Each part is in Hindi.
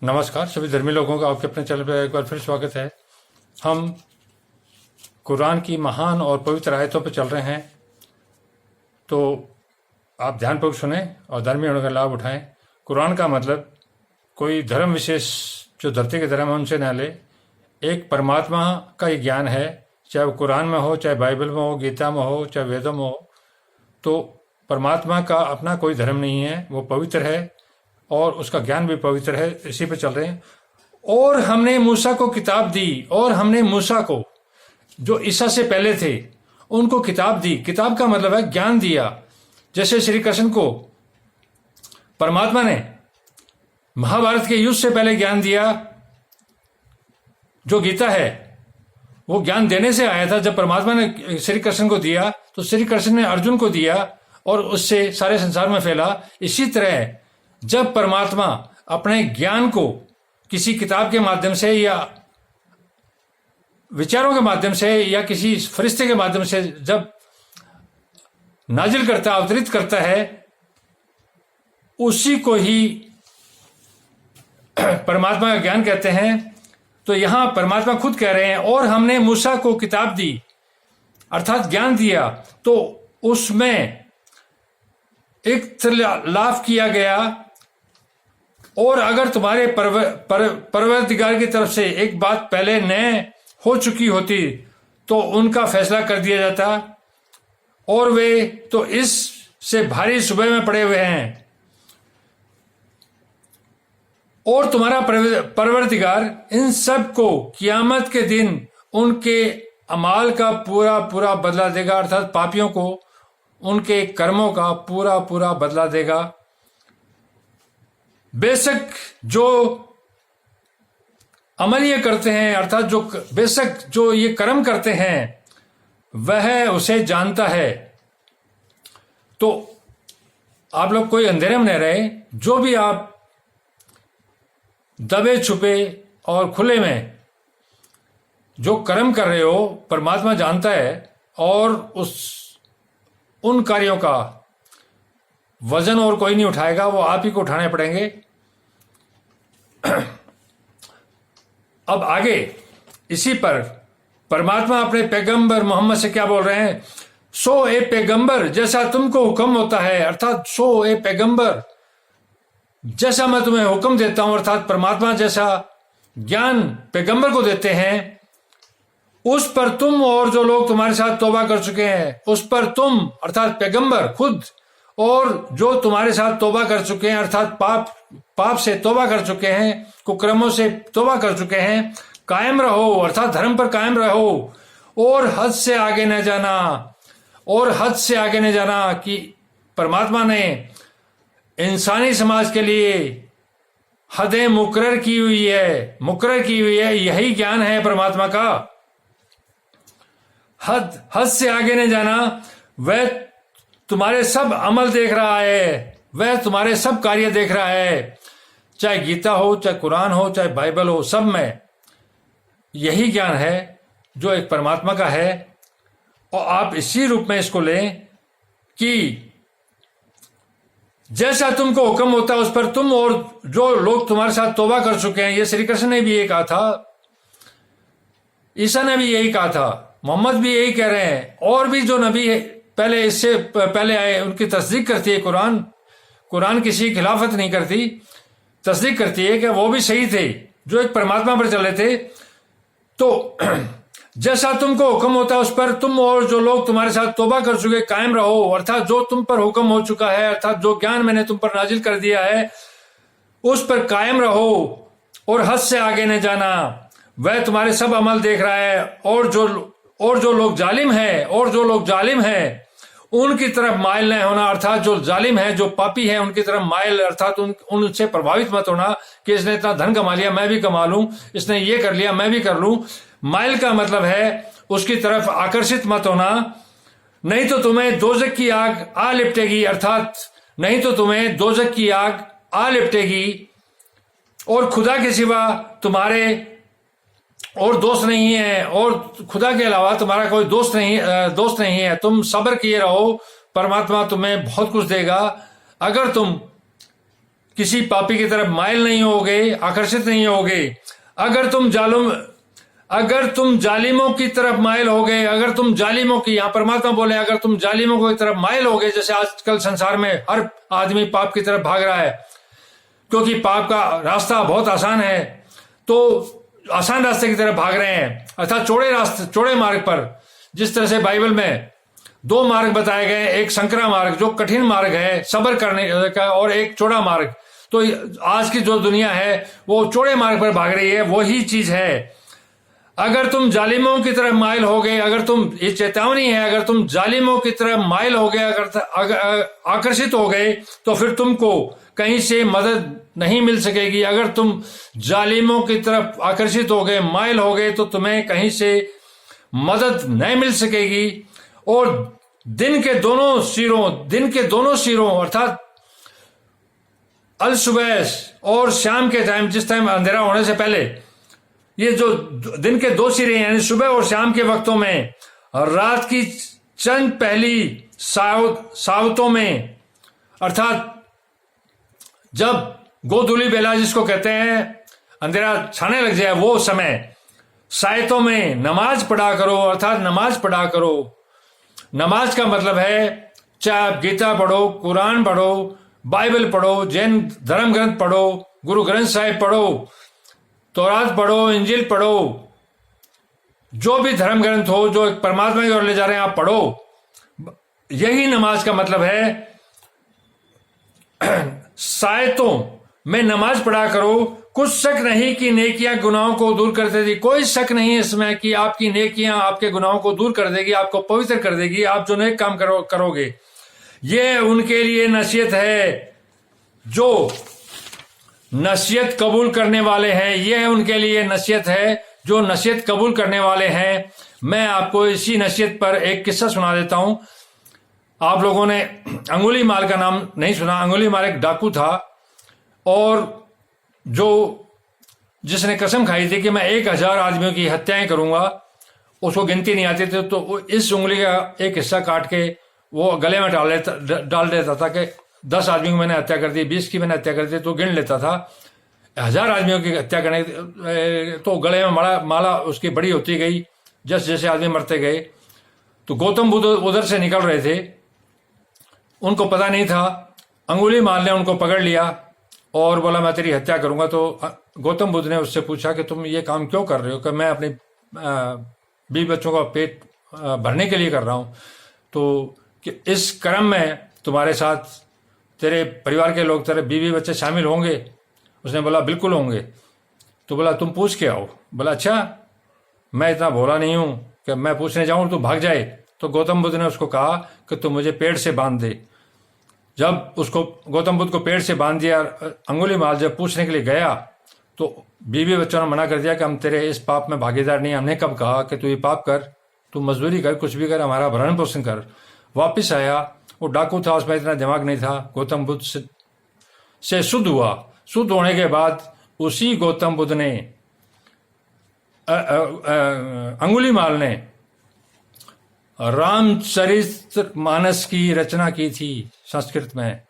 नमस्कार सभी धर्मी लोगों का आपके अपने चैनल पर एक बार फिर स्वागत है। हम कुरान की महान और पवित्र आयतों पर चल रहे हैं, तो आप ध्यानपूर्वक सुने और धर्मी होने का लाभ उठाएं। कुरान का मतलब कोई धर्म विशेष जो धरती के धर्म है उनसे न ले, एक परमात्मा का ही ज्ञान है, चाहे वो कुरान में हो, चाहे बाइबल में हो, गीता में हो, चाहे वेदों में हो। तो परमात्मा का अपना कोई धर्म नहीं है, वो पवित्र है और उसका ज्ञान भी पवित्र है। इसी पे चल रहे हैं। और हमने मूसा को किताब दी, और हमने मूसा को जो ईसा से पहले थे उनको किताब दी। किताब का मतलब है ज्ञान दिया। जैसे श्री कृष्ण को परमात्मा ने महाभारत के युद्ध से पहले ज्ञान दिया, जो गीता है वो ज्ञान देने से आया था। जब परमात्मा ने श्री कृष्ण को दिया तो श्री कृष्ण ने अर्जुन को दिया और उससे सारे संसार में फैला। इसी तरह जब परमात्मा अपने ज्ञान को किसी किताब के माध्यम से या विचारों के माध्यम से या किसी फरिश्ते के माध्यम से जब नाजिल करता, अवतरित करता है, उसी को ही परमात्मा का ज्ञान कहते हैं। तो यहां परमात्मा खुद कह रहे हैं, और हमने मूसा को किताब दी, अर्थात ज्ञान दिया। तो उसमें एक लाभ किया गया। और अगर तुम्हारे परवरदिगार की तरफ से एक बात पहले न हो चुकी होती तो उनका फैसला कर दिया जाता, और वे तो इस से भारी सुबह में पड़े हुए हैं। और तुम्हारा परवरदिगार इन सब को कियामत के दिन उनके अमाल का पूरा पूरा बदला देगा, अर्थात पापियों को उनके कर्मों का पूरा पूरा बदला देगा। बेशक जो अमल ये करते हैं, अर्थात जो बेशक जो ये कर्म करते हैं वह उसे जानता है। तो आप लोग कोई अंधेरे में नहीं रहे। जो भी आप दबे छुपे और खुले में जो कर्म कर रहे हो, परमात्मा जानता है, और उन कार्यों का वजन और कोई नहीं उठाएगा, वो आप ही को उठाने पड़ेंगे। अब आगे इसी पर परमात्मा अपने पैगंबर मोहम्मद से क्या बोल रहे हैं? सो ए पैगंबर जैसा तुमको हुक्म होता है, अर्थात सो ए पैगंबर जैसा मैं तुम्हें हुक्म देता हूं, अर्थात परमात्मा जैसा ज्ञान पैगंबर को देते हैं, उस पर तुम और जो लोग तुम्हारे साथ तौबा कर चुके हैं, उस पर तुम अर्थात पैगंबर खुद और जो तुम्हारे साथ तौबा कर चुके हैं, अर्थात पाप से तौबा कर चुके हैं, कुकर्मों से तौबा कर चुके हैं, कायम रहो, अर्थात धर्म पर कायम रहो, और हद से आगे न जाना। और हद से आगे न जाना कि परमात्मा ने इंसानी समाज के लिए हदें मुकर्रर की हुई है। यही ज्ञान है परमात्मा का। हद से आगे न जाना। वह तुम्हारे सब अमल देख रहा है, वह तुम्हारे सब कार्य देख रहा है, चाहे गीता हो, चाहे कुरान हो, चाहे बाइबल हो, सब में यही ज्ञान है जो एक परमात्मा का है। और आप इसी रूप में इसको लें कि जैसा तुमको हुक्म होता है उस पर तुम और जो लोग तुम्हारे साथ तौबा कर चुके हैं। ये श्री कृष्ण ने भी यही कहा था, ईसा ने भी यही कहा था, मोहम्मद भी यही कह रहे हैं, और भी जो नबी पहले इससे पहले आए उनकी तस्दीक करती है कुरान किसी की खिलाफत नहीं करती, तस्दीक करती है कि वो भी सही थे जो एक परमात्मा पर चले थे। तो जैसा तुमको हुक्म होता है उस पर तुम और जो लोग तुम्हारे साथ तौबा कर चुके कायम रहो, अर्थात जो तुम पर हुक्म हो चुका है, अर्थात जो ज्ञान मैंने तुम पर नाजिल कर दिया है उस पर कायम रहो, और हद से आगे न जाना। वह तुम्हारे सब अमल देख रहा है। और जो लोग जालिम है उनकी तरफ माइल नहीं होना, अर्थात जो जालिम है, जो पापी है, उनकी तरफ माइल, अर्थात उनसे प्रभावित मत होना कि इसने इतना धन कमा लिया मैं भी कमा लूं, इसने ये कर लिया मैं भी कर लूं। माइल का मतलब है उसकी तरफ आकर्षित मत होना, नहीं तो तुम्हें दोजक की आग आ लिपटेगी, अर्थात नहीं तो तुम्हें दोजक की आग आ लिपटेगी, और खुदा के सिवा तुम्हारे और दोस्त नहीं है, और खुदा के अलावा तुम्हारा कोई दोस्त नहीं है। तुम सब्र किए रहो, परमात्मा तुम्हें बहुत कुछ देगा। अगर तुम किसी पापी की तरफ माइल नहीं होगे, आकर्षित नहीं होगे। अगर तुम जालिमों की तरफ माइल हो गए, अगर तुम जालिमों की, यहां परमात्मा बोले, अगर तुम जालिमों की तरफ माइल हो गए, जैसे आजकल संसार में हर आदमी पाप की तरफ भाग रहा है, क्योंकि पाप का रास्ता बहुत आसान है, तो आसान रास्ते की तरफ भाग रहे हैं, अर्थात चौड़े मार्ग पर। जिस तरह से बाइबल में 2 मार्ग बताए गए, एक संकरा मार्ग जो कठिन मार्ग है सब्र करने का, और एक चौड़ा मार्ग। तो आज की जो दुनिया है वो चौड़े मार्ग पर भाग रही है, वही चीज है। अगर तुम जालिमों की तरफ माइल हो गए, अगर तुम, ये चेतावनी है, अगर तुम जालिमों की तरफ माइल हो गए, अगर आकर्षित हो गए, तो फिर तुमको कहीं से मदद नहीं मिल सकेगी। अगर तुम जालिमों की तरफ आकर्षित हो गए, माइल हो गए, तो तुम्हें कहीं से मदद नहीं मिल सकेगी। और दिन के दोनों सिरों अर्थात अल सुबह और शाम के टाइम, जिस टाइम अंधेरा होने से पहले, ये जो दिन के 2 सिरे यानी सुबह और शाम के वक्तों में, रात की चंद पहली सावतों में, अर्थात जब गोधूली बेला जिसको कहते हैं, अंधेरा छाने लग जाए, वो समय, सायतों में नमाज पढ़ा करो, अर्थात नमाज पढ़ा करो। नमाज का मतलब है चाहे आप गीता पढ़ो, कुरान पढ़ो, बाइबल पढ़ो, जैन धर्म ग्रंथ पढ़ो, गुरु ग्रंथ साहिब पढ़ो, तौरात पढ़ो, इंजिल पढ़ो, जो भी धर्म ग्रंथ हो जो परमात्मा की ओर ले जा रहे हैं आप पढ़ो। यही नमाज का मतलब है। सायतों में नमाज पढ़ा करो, कुछ शक नहीं कि नेकियां गुनाहों को दूर कर देगी। कोई शक नहीं है इसमें कि आपकी नेकियां आपके गुनाहों को दूर कर देगी, आपको पवित्र कर देगी, आप जो नेक काम करोगे। ये उनके लिए नसीहत है जो नसीहत कबूल करने वाले हैं, यह उनके लिए नसीहत है जो नसीहत कबूल करने वाले हैं। मैं आपको इसी नसीहत पर एक किस्सा सुना देता हूं। आप लोगों ने अंगुलीमाल का नाम नहीं सुना। अंगुलीमाल एक डाकू था, और जिसने कसम खाई थी कि मैं 1000 आदमियों की हत्याएं करूंगा, उसको गिनती नहीं आती थी, तो इस उंगली का एक हिस्सा काट के वो गले में डाल देता था कि 10 आदमियों की मैंने हत्या कर दी, 20 की मैंने हत्या कर दी, तो गिन लेता था। 1000 आदमियों की हत्या करने तो गले में माला उसकी बड़ी होती गई, जैसे जैसे आदमी मरते गए। तो गौतम बुद्ध उधर से निकल रहे थे, उनको पता नहीं था। अंगुलीमाल ने उनको पकड़ लिया और बोला मैं तेरी हत्या करूंगा। तो गौतम बुद्ध ने उससे पूछा कि तुम ये काम क्यों कर रहे हो? कि मैं अपने बीवी बच्चों का पेट भरने के लिए कर रहा हूं। तो कि इस कर्म में तुम्हारे साथ तेरे परिवार के लोग, तेरे बीवी बच्चे शामिल होंगे? उसने बोला बिल्कुल होंगे। तो बोला तुम पूछ के आओ। बोला अच्छा, मैं इतना भोला नहीं हूं कि मैं पूछने जाऊं तो भाग जाए। तो गौतम बुद्ध ने उसको कहा कि तुम मुझे पेड़ से बांध दे। जब उसको गौतम बुद्ध को पेड़ से बांध दिया, अंगुलीमाल जब पूछने के लिए गया तो बीवी बच्चों ने मना कर दिया कि हम तेरे इस पाप में भागीदार नहीं। हमने कब कहा कि तू ये पाप कर, तू मजदूरी कर, कुछ भी कर, हमारा भरण पोषण कर। वापिस आया, वो डाकू था, उसमें इतना दिमाग नहीं था। गौतम बुद्ध से शुद्ध हुआ। शुद्ध होने के बाद उसी गौतम बुद्ध ने, अंगुलीमाल ने रामचरित मानस की रचना की थी संस्कृत में।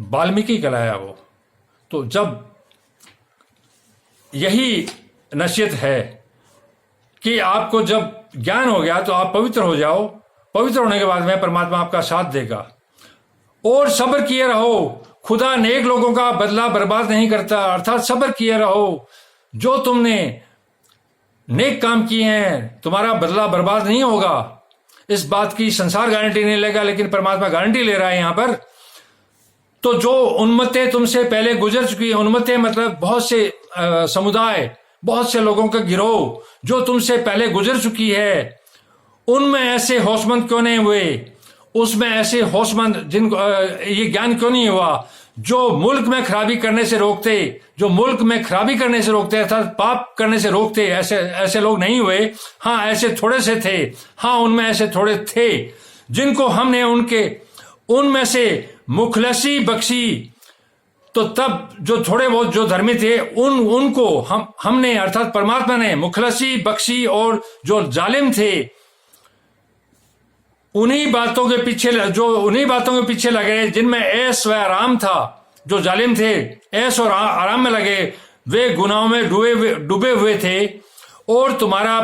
वाल्मीकि कहलाया वो। तो जब यही नसीहत है कि आपको जब ज्ञान हो गया तो आप पवित्र हो जाओ। पवित्र होने के बाद में परमात्मा आपका साथ देगा। और सब्र किए रहो, खुदा नेक लोगों का बदला बर्बाद नहीं करता। अर्थात सब्र किए रहो, जो तुमने नेक काम किए हैं तुम्हारा बदला बर्बाद नहीं होगा। इस बात की संसार गारंटी नहीं लेगा, लेकिन परमात्मा गारंटी ले रहा है यहां पर। तो जो उन्मत्तें तुमसे पहले गुजर चुकी है, उन्मत्तें मतलब बहुत से समुदाय, बहुत से लोगों का गिरोह जो तुमसे पहले गुजर चुकी है, उनमें ऐसे होशमंद क्यों नहीं हुए? उसमें ऐसे होशमंद जिनको ये ज्ञान क्यों नहीं हुआ? जो मुल्क में खराबी करने से रोकते, जो मुल्क में खराबी करने से रोकते, अर्थात पाप करने से रोकते, ऐसे लोग नहीं हुए। हाँ, ऐसे थोड़े से थे। हाँ, उनमें ऐसे थोड़े थे जिनको हमने उनमें से मुखलसी बख्शी। तो तब जो थोड़े बहुत जो धर्मी थे उनको हमने अर्थात परमात्मा ने मुखलसी बख्शी, और जो जालिम थे उन्हीं बातों के पीछे लगे जिनमें ऐश व आराम था, जो जालिम थे ऐश और आराम में लगे, वे गुनाहों में डूबे हुए थे। और तुम्हारा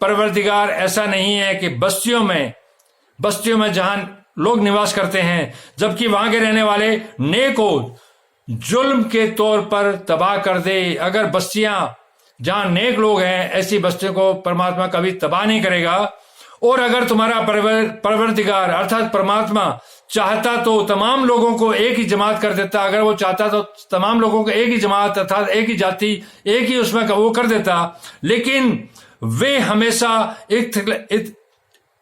परवरदिगार ऐसा नहीं है कि बस्तियों में जहां लोग निवास करते हैं, जबकि वहां के रहने वाले नेक हो, जुल्म के तौर पर तबाह कर दे। अगर बस्तियां जहां नेक लोग हैं, ऐसी बस्तियों को परमात्मा कभी तबाह नहीं करेगा। और अगर तुम्हारा परवरदिगार अर्थात परमात्मा चाहता तो तमाम लोगों को एक ही जमात कर देता। अगर वो चाहता तो तमाम लोगों को एक ही जमात अर्थात एक ही जाति, एक ही उसमें वो कर देता, लेकिन वे हमेशा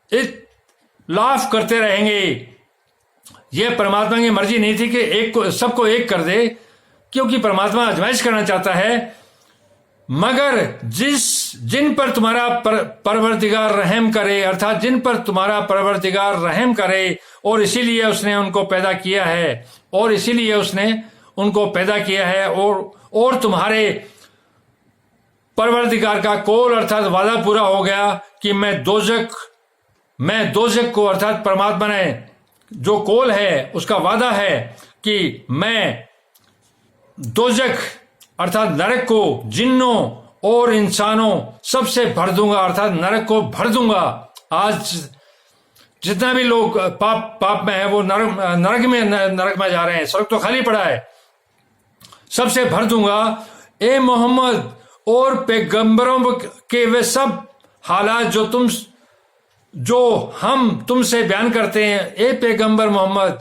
इख्तिलाफ करते रहेंगे। यह परमात्मा की मर्जी नहीं थी कि सबको एक कर दे, क्योंकि परमात्मा आजमाइश करना चाहता है। मगर जिन पर तुम्हारा परवरदिगार रहम करे, अर्थात जिन पर तुम्हारा परवरदिगार रहम करे, और इसीलिए उसने उनको पैदा किया है, और तुम्हारे परवरदिगार का कौल अर्थात वादा पूरा हो गया कि मैं दोजक को, अर्थात परमात्मा ने जो कौल है उसका वादा है कि मैं दोजक अर्थात नरक को जिन्नों और इंसानों सबसे भर दूंगा, अर्थात नरक को भर दूंगा। आज जितना भी लोग पाप में है वो नरक में जा रहे हैं, स्वर्ग तो खाली पड़ा है, सबसे भर दूंगा। ए मोहम्मद और पैगंबरों के वे सब हालात जो हम तुमसे बयान करते हैं, ए पैगंबर मोहम्मद,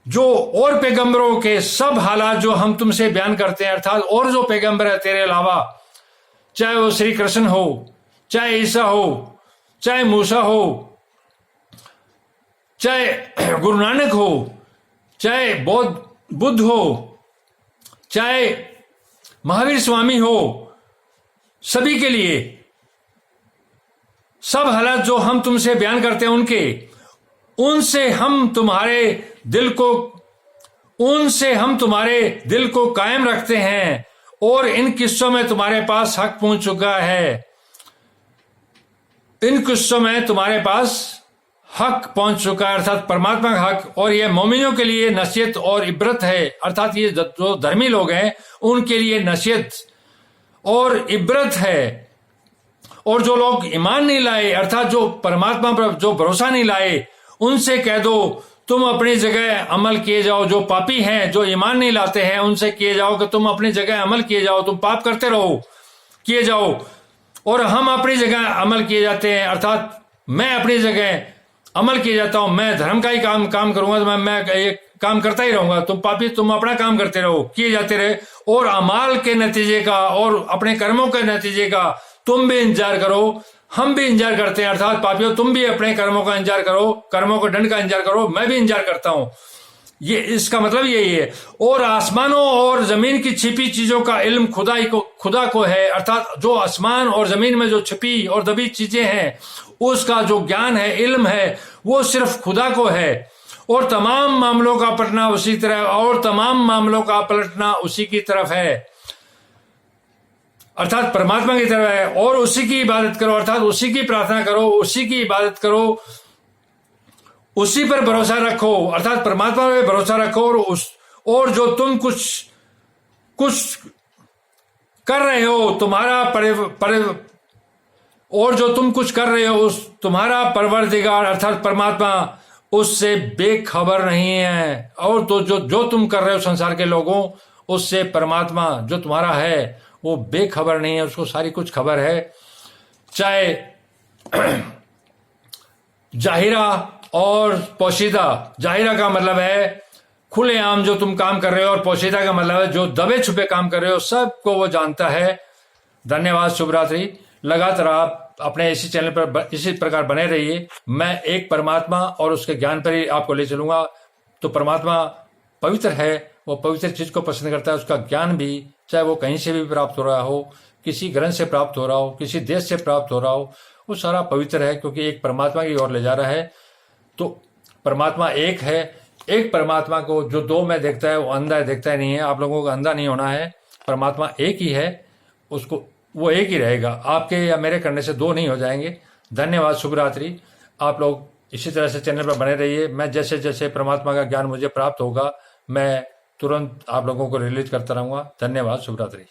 जो और पैगंबरों के सब हालात जो हम तुमसे बयान करते हैं, अर्थात और जो पैगंबर है तेरे अलावा, चाहे वो श्री कृष्ण हो, चाहे ईसा हो, चाहे मूसा हो, चाहे गुरु नानक हो, चाहे बुद्ध हो, चाहे महावीर स्वामी हो, सभी के लिए सब हालात जो हम तुमसे बयान करते हैं उनसे हम तुम्हारे दिल को कायम रखते हैं, और इन किस्सों में तुम्हारे पास हक पहुंच चुका है। अर्थात परमात्मा का हक, और यह मोमिनों के लिए नसीहत और इबरत है, अर्थात ये जो धर्मी लोग हैं उनके लिए नसीहत और इबरत है। और जो लोग ईमान नहीं लाए, अर्थात जो परमात्मा पर जो भरोसा नहीं लाए, उनसे कह दो तुम अपनी जगह अमल किए जाओ। जो पापी हैं, जो ईमान नहीं लाते हैं, उनसे किए जाओ कि तुम अपनी जगह अमल किए जाओ, तुम पाप करते रहो, किए जाओ, और हम अपनी जगह अमल किए जाते हैं, अर्थात मैं अपनी जगह अमल किए जाता हूं, मैं धर्म का ही काम करूंगा, तो मैं ये काम करता ही रहूंगा। तुम पापी, तुम अपना काम करते रहो, किए जाते रहे, और अमाल के नतीजे का और अपने कर्मों के नतीजे का तुम भी इंतजार करो, हम भी इंतजार करते हैं। अर्थात पापियों, तुम भी अपने कर्मों का इंतजार करो, कर्मों के दंड का इंतजार करो, मैं भी इंतजार करता हूं। ये इसका मतलब यही है। और आसमानों और जमीन की छिपी चीजों का इल्म खुदा को है, अर्थात जो आसमान और जमीन में जो छिपी और दबी चीजें हैं उसका जो ज्ञान है, इल्म है, वो सिर्फ खुदा को है। और तमाम मामलों का पलटना उसी की तरफ है, अर्थात परमात्मा की तरफ है। और उसी की इबादत करो, अर्थात उसी की प्रार्थना करो, उसी की इबादत करो, उसी पर भरोसा रखो, अर्थात परमात्मा पर भरोसा रखो। और जो तुम कुछ कर रहे हो, तुम्हारा परवरदिगार अर्थात परमात्मा उससे बेखबर नहीं है। और तो जो तुम कर रहे हो संसार के लोगों, उससे परमात्मा जो तुम्हारा है वो बेखबर नहीं है, उसको सारी कुछ खबर है। चाहे जाहिरा और पोशीदा, जाहिरा का मतलब है खुलेआम जो तुम काम कर रहे हो, और पोशीदा का मतलब है जो दबे छुपे काम कर रहे हो, सबको वो जानता है। धन्यवाद, शुभ रात्रि। लगातार आप अपने इसी चैनल पर इसी प्रकार बने रहिए। मैं एक परमात्मा और उसके ज्ञान पर ही आपको ले चलूंगा। तो परमात्मा पवित्र है, वो पवित्र चीज को पसंद करता है। उसका ज्ञान भी, चाहे वो कहीं से भी प्राप्त हो रहा हो, किसी ग्रंथ से प्राप्त हो रहा हो, किसी देश से प्राप्त हो रहा हो, वो सारा पवित्र है, क्योंकि एक परमात्मा की ओर ले जा रहा है। तो परमात्मा एक है। एक परमात्मा को जो दो में देखता है वो अंधा देखता ही नहीं है। आप लोगों को अंधा नहीं होना है। परमात्मा एक ही है, उसको वो एक ही रहेगा। आपके या मेरे करने से दो नहीं हो जाएंगे। धन्यवाद, शुभ रात्रि। आप लोग इसी तरह से चैनल पर बने रहिए। मैं जैसे जैसे परमात्मा का ज्ञान मुझे प्राप्त होगा मैं तुरंत आप लोगों को रिलीज करता रहूंगा। धन्यवाद। शुभ रात्रि।